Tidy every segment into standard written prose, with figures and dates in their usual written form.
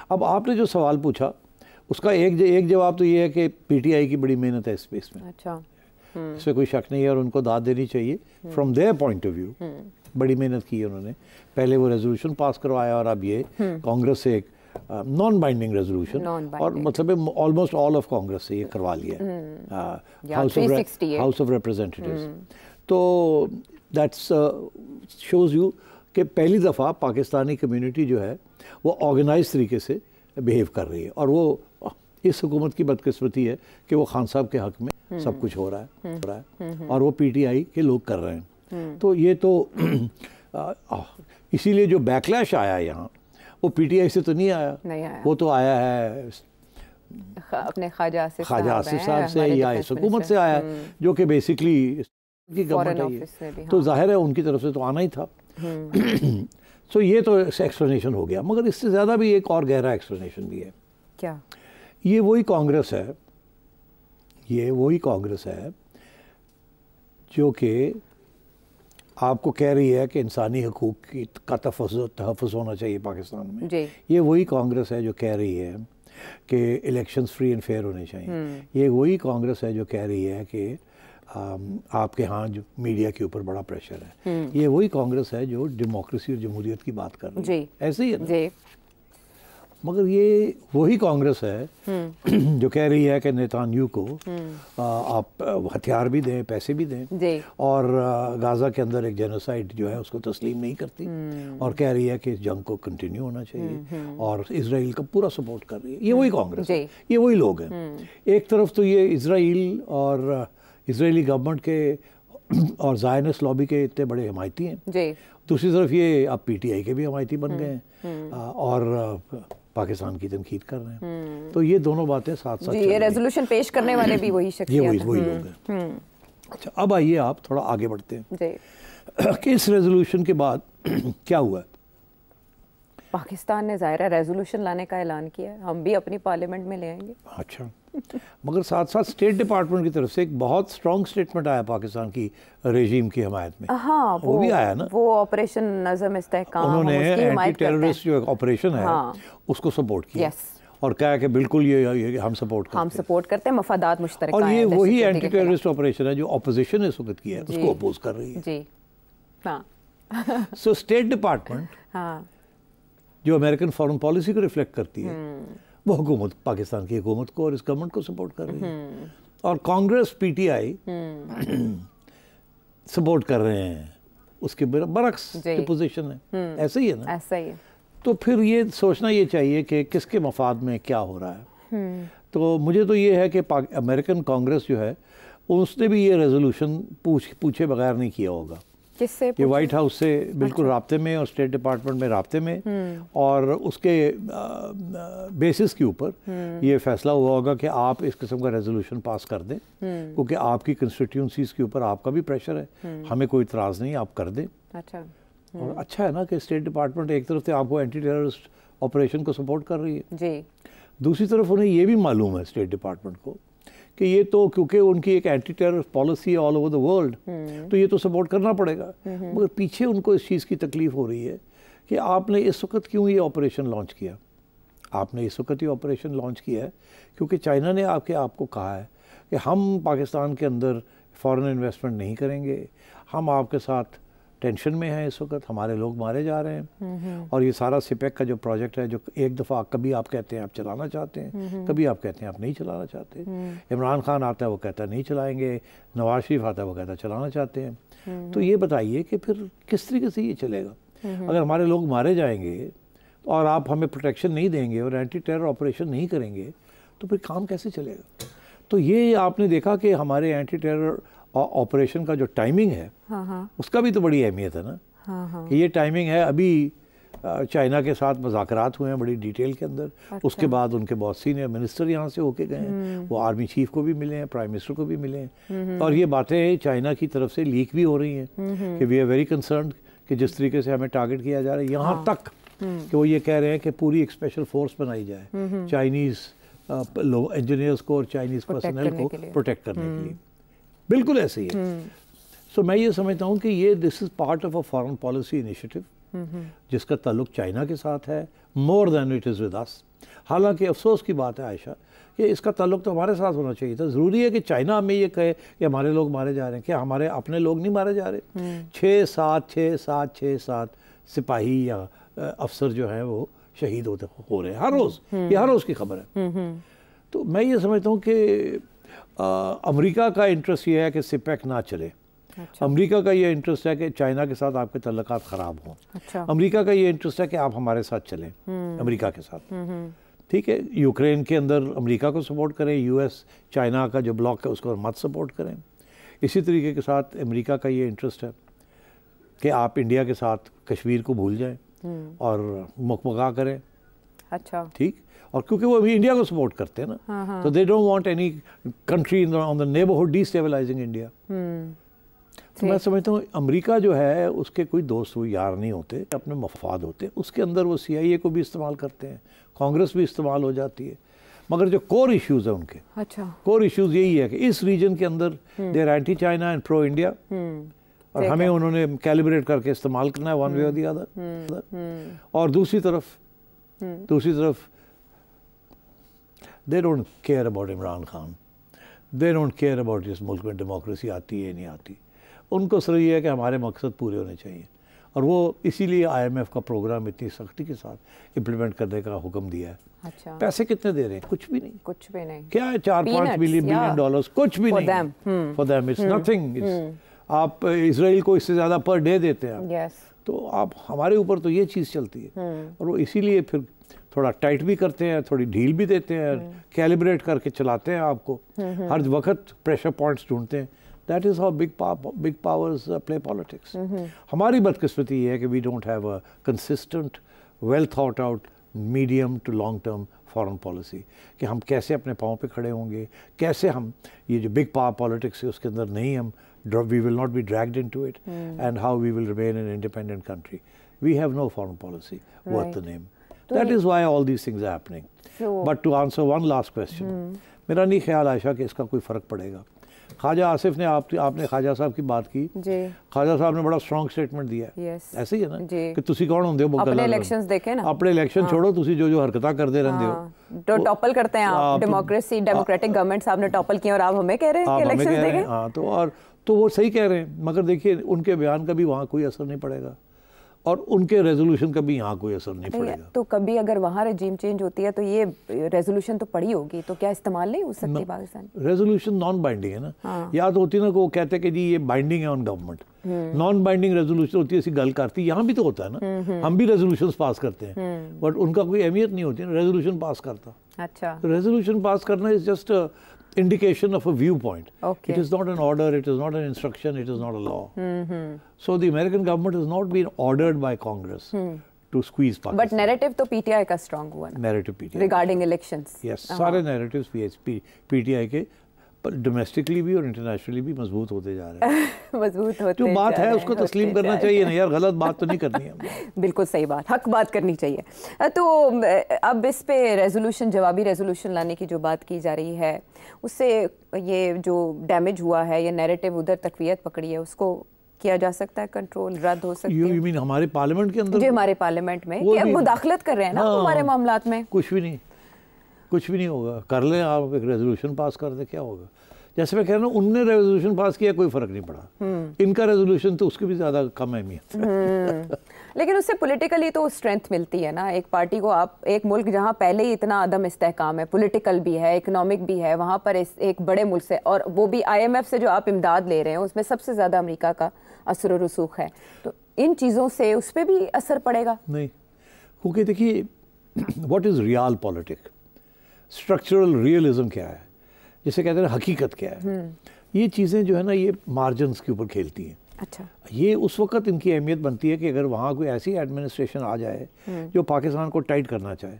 अब आपने जो सवाल पूछा उसका एक जवाब तो ये है कि पीटीआई की बड़ी मेहनत है इस स्पेस में। अच्छा, इसमें कोई शक नहीं है और उनको दाद देनी चाहिए from their point of view. बड़ी मेहनत की है उन्होंने, पहले वो रेजोल्यूशन पास करवाया और अब ये कांग्रेस से एक नॉन बाइंडिंग रेजोल्यूशन, और मतलब ऑलमोस्ट ऑल ऑफ कांग्रेस से ये करवा लिया हाउस ऑफ रिप्रेजेंटेटिव्स। तो दैट्स शोज यू कि पहली दफ़ा पाकिस्तानी कम्युनिटी जो है वो ऑर्गेनाइज तरीके से बिहेव कर रही है, और वो इस हुकूमत की बदकिस्मती है कि वो खान साहब के हक में सब कुछ हो रहा है और वो पीटीआई के लोग कर रहे हैं। तो ये तो इसीलिए जो बैकलैश आया यहाँ वो पीटीआई से तो नहीं आया, वो तो आया है अपने ख्वाजा आसिफ साहब से या इस हुकूमत से आया, जो कि बेसिकली की गवर्नमेंट है, तो जाहिर है उनकी तरफ से तो आना ही था। सो ये तो एक्सप्लेनेशन हो गया, मगर इससे ज़्यादा भी एक और गहरा एक्सप्लेनेशन भी है। क्या? ये वही कांग्रेस है, ये वही कांग्रेस है जो कि आपको कह रही है कि इंसानी हकूक़ का तहफ़्फ़ुज़ होना चाहिए पाकिस्तान में। ये वही कांग्रेस है जो कह रही है कि इलेक्शंस फ्री एंड फेयर होने चाहिए। ये वही कांग्रेस है जो कह रही है कि आपके यहाँ जो मीडिया के ऊपर बड़ा प्रेशर है। ये वही कांग्रेस है जो डेमोक्रेसी और जमहूरियत की बात कर रही है, ऐसे ही है ना? मगर ये वही कांग्रेस है जो कह रही है कि नेतान्याहू को आप हथियार भी दें, पैसे भी दें, और गाज़ा के अंदर एक जेनोसाइड जो है उसको तस्लीम नहीं करती, और कह रही है कि इस जंग को कंटिन्यू होना चाहिए, और इजराइल का पूरा सपोर्ट कर रही है। ये वही कांग्रेस है, ये वही लोग हैं। एक तरफ तो ये इजराइल और इजरायली गवर्नमेंट के और ज़ायनिस्ट लॉबी के इतने बड़े हमायती हैं, दूसरी तरफ ये अब पीटीआई के भी हमायती बन गए हैं और पाकिस्तान की तनकीद कर रहे हैं। तो ये दोनों बातें साथ साथ ये रेजोल्यूशन पेश करने वाले भी वही शख्सियत हैं, वही लोग हैं। अच्छा, अब आइए आप थोड़ा आगे बढ़ते हैं कि इस रेजोल्यूशन के बाद क्या हुआ। पाकिस्तान ने ज़ाहिर है रेजोल्यूशन लाने का ऐलान किया है, हम भी अपनी पार्लियामेंट में ले आएंगे। अच्छा, मगर साथ साथ स्टेट डिपार्टमेंट की तरफ से एक बहुत स्ट्रॉन्ग स्टेटमेंट आया पाकिस्तान की रेजीम की हमायत में। हाँ, वो भी आया ना, वो ऑपरेशन नज़म इस्तेहकाम, उन्होंने एंटी टेररिस्ट जो ऑपरेशन है उसको सपोर्ट किया और कहा कि बिल्कुल ये हम सपोर्ट करते हैं, मफादात मुश्तरक। और ये वही एंटी टेररिस्ट ऑपरेशन है जो अपोजिशन इस वक्त की है उसको अपोज कर रही है। जी हाँ। सो स्टेट डिपार्टमेंट जो अमेरिकन फॉरेन पॉलिसी को रिफ्लेक्ट करती है वो हुकूमत, पाकिस्तान की हुकूमत को और इस गवर्नमेंट को सपोर्ट कर रही है, और कांग्रेस पीटीआई सपोर्ट कर रहे हैं उसके बरक्स की पोजीशन है। ऐसे ही है ना? ऐसा ही है। तो फिर ये सोचना ये चाहिए कि किसके मफाद में क्या हो रहा है। तो मुझे तो ये है कि अमेरिकन कांग्रेस जो है उसने भी ये रेजोल्यूशन पूछे बगैर नहीं किया होगा। किससे? ये वाइट हाउस से बिल्कुल राब्ते में और स्टेट डिपार्टमेंट में राब्ते में, और उसके बेसिस के ऊपर ये फैसला हुआ होगा कि आप इस किस्म का रेजोल्यूशन पास कर दें, क्योंकि आपकी कंस्टिट्यूंसीज के ऊपर आपका भी प्रेशर है, हमें कोई इतराज़ नहीं, आप कर दें। अच्छा, और अच्छा है ना कि स्टेट डिपार्टमेंट एक तरफ से आपको एंटी टेररिस्ट ऑपरेशन को सपोर्ट कर रही है जी, दूसरी तरफ उन्हें ये भी मालूम है स्टेट डिपार्टमेंट को कि ये तो क्योंकि उनकी एक एंटी टेरर पॉलिसी है ऑल ओवर द वर्ल्ड, तो ये तो सपोर्ट करना पड़ेगा। मगर पीछे उनको इस चीज़ की तकलीफ़ हो रही है कि आपने इस वक्त क्यों ये ऑपरेशन लॉन्च किया। आपने इस वक्त ये ऑपरेशन लॉन्च किया है क्योंकि चाइना ने आपको कहा है कि हम पाकिस्तान के अंदर फॉरेन इन्वेस्टमेंट नहीं करेंगे, हम आपके साथ टेंशन में है, इस वक्त हमारे लोग मारे जा रहे हैं, और ये सारा सिपेक का जो प्रोजेक्ट है जो एक दफ़ा कभी आप कहते हैं आप चलाना चाहते हैं, कभी आप कहते हैं आप नहीं चलाना चाहते। इमरान खान आता है वो कहता है नहीं चलाएंगे, नवाज शरीफ आता है वो कहता है चलाना चाहते हैं। तो ये बताइए कि फिर किस तरीके से ये चलेगा। अगर हमारे लोग मारे जाएंगे और आप हमें प्रोटेक्शन नहीं देंगे और एंटी टेरर ऑपरेशन नहीं करेंगे तो फिर काम कैसे चलेगा। तो ये आपने देखा कि हमारे एंटी टेरर ऑपरेशन का जो टाइमिंग है उसका भी तो बड़ी अहमियत है ना। कि ये टाइमिंग है, अभी चाइना के साथ मुज़ाकरात हुए हैं बड़ी डिटेल के अंदर। अच्छा। उसके बाद उनके बहुत सीनियर मिनिस्टर यहाँ से होके गए हैं, वो आर्मी चीफ को भी मिले हैं, प्राइम मिनिस्टर को भी मिले हैं, और ये बातें चाइना की तरफ से लीक भी हो रही हैं कि वी आर वेरी कंसर्न्ड कि जिस तरीके से हमें टारगेट किया जा रहा है, यहाँ तक कि वो ये कह रहे हैं कि पूरी एक स्पेशल फोर्स बनाई जाए चाइनीज़ इंजीनियर्स को और चाइनीज़ पर्सनल को प्रोटेक्ट करने के लिए। बिल्कुल ऐसे ही है। सो मैं ये समझता हूँ कि ये this is part of a foreign policy initiative जिसका ताल्लुक चाइना के साथ है, more than it is with us. हालांकि अफसोस की बात है आयशा कि इसका ताल्लुक तो हमारे साथ होना चाहिए था। ज़रूरी है कि चाइना हमें ये कहे कि हमारे लोग मारे जा रहे हैं, क्या हमारे अपने लोग नहीं मारे जा रहे? 6-7 सिपाही या अफसर जो हैं वो शहीद हो रहे हैं हर रोज़, ये हर रोज़ की खबर है। तो मैं ये समझता हूँ कि अमेरिका का इंटरेस्ट ये है कि सिपेक ना चले। अच्छा। अमेरिका का ये इंटरेस्ट है कि चाइना के साथ आपके तल्लुकात ख़राब हों। अच्छा। अमेरिका का ये इंटरेस्ट है कि आप हमारे साथ चलें, अमेरिका के साथ। ठीक है, यूक्रेन के अंदर अमेरिका को सपोर्ट करें, यूएस चाइना का जो ब्लॉक है उसको मत सपोर्ट करें। इसी तरीके के साथ अमेरिका का ये इंटरेस्ट है कि आप इंडिया के साथ कश्मीर को भूल जाएं और मुकमगा करें। अच्छा, ठीक। और क्योंकि वो अभी इंडिया को सपोर्ट करते हैं ना, तो they don't want any country on the neighbourhood destabilising India. तो मैं समझता हूँ अमेरिका जो है उसके कोई दोस्त वो यार नहीं होते, अपने मफाद होते हैं। उसके अंदर वो CIA को भी इस्तेमाल करते हैं, कांग्रेस भी इस्तेमाल हो जाती है, मगर जो कोर इश्यूज है उनके, अच्छा, कोर इश्यूज यही है कि इस रीजन के अंदर they are anti China and pro India, और हमें उन्होंने कैलिब्रेट करके इस्तेमाल करना है वन वे और दी अदर। और दूसरी तरफ they don't care about Imran Khan, they don't care about इस मुल्क में डेमोक्रेसी आती है नहीं आती। उनको सिर्फ ये है कि हमारे मकसद पूरे होने चाहिए, और वो इसीलिए IMF का प्रोग्राम इतनी सख्ती के साथ इम्प्लीमेंट करने का हुक्म दिया है। अच्छा। पैसे कितने दे रहे हैं? कुछ भी नहीं। क्या है 4-5 बिलियन डॉलर्स? कुछ भी नहीं फॉर देम, इट्स नथिंग। आप इसराइल को इससे ज़्यादा पर डे देते हैं। तो आप हमारे ऊपर तो ये चीज़ चलती है, और वो इसीलिए फिर थोड़ा टाइट भी करते हैं, थोड़ी ढील भी देते हैं, कैलिब्रेट करके चलाते हैं आपको, हर वक्त प्रेशर पॉइंट्स ढूंढते हैं। That is how big powers play politics. हमारी बदकिस्मती ये है कि we don't have a consistent, well thought out, medium to long term foreign policy, कि हम कैसे अपने पाँव पे खड़े होंगे, कैसे हम ये जो big power politics है उसके अंदर नहीं हम we will not be dragged into it, and how we will remain an independent country. We have no foreign policy worth the name. That is why all these things are happening. But to answer one last question, मेरा नहीं ख्याल आयशा कि इसका कोई फ़र्क पड़ेगा। ख्वाजा आसिफ ने आपने ख्वाजा साहब की बात की, ख्वाजा साहब ने बड़ा स्ट्रॉन्ग स्टेटमेंट दिया। ऐसे ही है ना कि तुसी कौन होंदे हो? अपने इलेक्शंस देखे ना, अपने इलेक्शन छोड़ो, तुसी जो हरकतां करते रहंदे हो तो टॉपल करते हैं आप। डेमोक्रेटिक गवर्नमेंट साहब ने टॉपल किया और आप हमें कह रहे हैं कि इलेक्शंस देखें। हां, तो वो सही कह रहे हैं, मगर देखिए उनके बयान का भी वहाँ कोई असर नहीं पड़ेगा, और उनके रेजोल्यूशन का भी यहाँ कोई असर नहीं पड़ेगा। तो कभी अगर वहाँ रेजिम चेंज होती है तो ये रेजोल्यूशन तो पड़ी होगी, तो क्या इस्तेमाल नहीं हो सकती पाकिस्तान? रेजोल्यूशन नॉन बाइंडिंग है ना। हाँ। याद होती ना, वो कहते हैं कि जी ये बाइंडिंग है on government, non binding resolution होती है, ऐसी गल करती है। यहाँ भी तो होता है ना, हम भी रेजोल्यूशन पास करते हैं, बट उनका कोई अहमियत नहीं होती ना रेजोल्यूशन पास करता। अच्छा, रेजोल्यूशन पास करना is just indication of a viewpoint. Okay. It is not an order, it is not an instruction, it is not a law. So the American government has not been ordered by Congress to squeeze Pakistan. But narrative तो PTI का strong हुआ ना? Narrative PTI regarding elections. Yes, सारे narratives PTI के domestically भी और internationally भी मजबूत होते जा रहे हैं। मजबूत होते जो बात है उसको तस्लीम करना चाहिए ना यार, गलत बात तो नहीं करनी है। बिल्कुल सही बात, हक बात करनी चाहिए। तो अब इस पे रेजोल्यूशन, जवाबी रेजोल्यूशन लाने की जो बात की जा रही है, उससे ये जो डैमेज हुआ है, ये नैरेटिव उधर तकवीयत पकड़ी है, उसको किया जा सकता है कंट्रोल, रद्द हो सकती है? यू मीन हमारे पार्लियामेंट के अंदर? जी, हमारे पार्लियामेंट में कि अब मुदाखलत कर रहे हैं ना हमारे मामलात में। कुछ भी नहीं होगा, कर लें आप, एक रेजोल्यूशन पास कर दे, क्या होगा? जैसे मैं कह रहा हूँ, उनने रेजोल्यूशन पास किया, कोई फर्क नहीं पड़ा। इनका रेजोल्यूशन तो उसकी भी ज़्यादा कम अहमियत। लेकिन उससे पॉलिटिकली तो स्ट्रेंथ मिलती है ना एक पार्टी को। आप एक मुल्क जहाँ पहले ही इतना अदम इस्तेहकाम है, पॉलिटिकल भी है, इकोनॉमिक भी है, वहाँ पर एक बड़े मुल्क से, और वो भी IMF से जो आप इमदाद ले रहे हैं, उसमें सबसे ज़्यादा अमेरिका का असर और रसूख है, तो इन चीज़ों से उस पर भी असर पड़ेगा? नहीं, क्योंकि देखिए what is real politics, structural realism क्या है, जिसे कहते हैं हकीकत क्या है, ये चीज़ें जो है ना ये मार्जिन्स के ऊपर खेलती हैं। अच्छा, ये उस वक्त इनकी अहमियत बनती है कि अगर वहाँ कोई ऐसी एडमिनिस्ट्रेशन आ जाए जो पाकिस्तान को टाइट करना चाहे,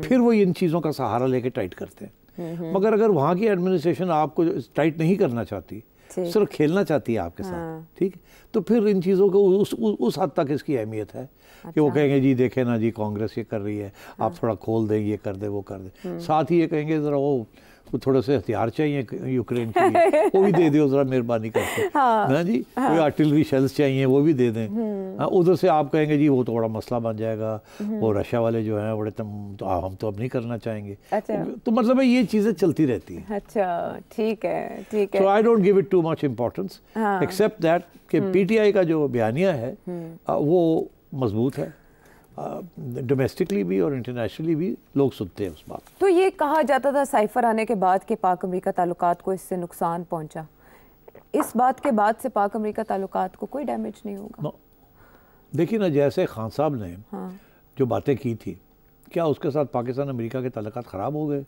फिर वो इन चीज़ों का सहारा लेके टाइट करते हैं। मगर अगर वहाँ की एडमिनिस्ट्रेशन आपको टाइट नहीं करना चाहती, सिर्फ खेलना चाहती है आपके साथ, ठीक है, तो फिर इन चीज़ों को उस हद तक इसकी अहमियत है कि वो कहेंगे जी देखें ना जी कांग्रेस ये कर रही है, आप थोड़ा खोल दें, ये कर दे, वो कर दे। साथ ही ये कहेंगे ज़रा वो को थोड़े से हथियार चाहिए यूक्रेन के लिए, वो भी दे दो ज़रा मेहरबानी करके। हाँ जी, कोई आर्टिलरी शेल्स चाहिए वो भी दे दें। हाँ, उधर से आप कहेंगे जी वो तो बड़ा मसला बन जाएगा, वो रशिया वाले जो हैं बड़े तो हम तो अब नहीं करना चाहेंगे। अच्छा। तो मतलब ये चीज़ें चलती रहती हैं। अच्छा, ठीक है, ठीक है। So I don't give it too much importance except that कि पीटीआई का जो बयानिया है वो मजबूत है, डोमेस्टिकली भी और इंटरनेशनली भी लोग सुनते हैं उस बात। तो ये कहा जाता था साइफर आने के बाद कि पाक अमेरिका ताल्लुकात को इससे नुकसान पहुंचा, इस बात के बाद से पाक अमेरिका ताल्लुकात को कोई डैमेज नहीं होगा? no. देखिए ना, जैसे खान साहब ने जो बातें की थी, क्या उसके साथ पाकिस्तान अमेरिका के ताल्लुकात ख़राब हो गए?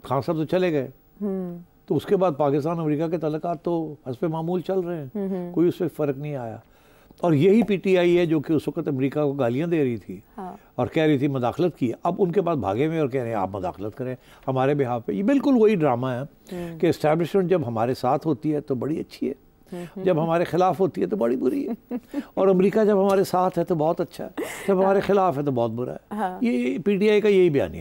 खान साहब तो चले गए, तो उसके बाद पाकिस्तान अमेरिका के ताल्लुकात तो हस्बे मामूल चल रहे हैं, कोई उससे फ़र्क नहीं आया। और यही पीटीआई है जो कि उस वक्त अमेरिका को गालियां दे रही थी और कह रही थी मदाखलत की। अब उनके पास भागे में और कह रहे हैं आप मदाखलत करें हमारे बिहाफ पे। ये बिल्कुल वही ड्रामा है कि एस्टैब्लिशमेंट जब हमारे साथ होती है तो बड़ी अच्छी है, जब हमारे खिलाफ होती है तो बड़ी बुरी है। और अमेरिका जब हमारे साथ है तो बहुत अच्छा है, जब हमारे खिलाफ है तो बहुत बुरा है। ये पीटीआई का यही बयान है।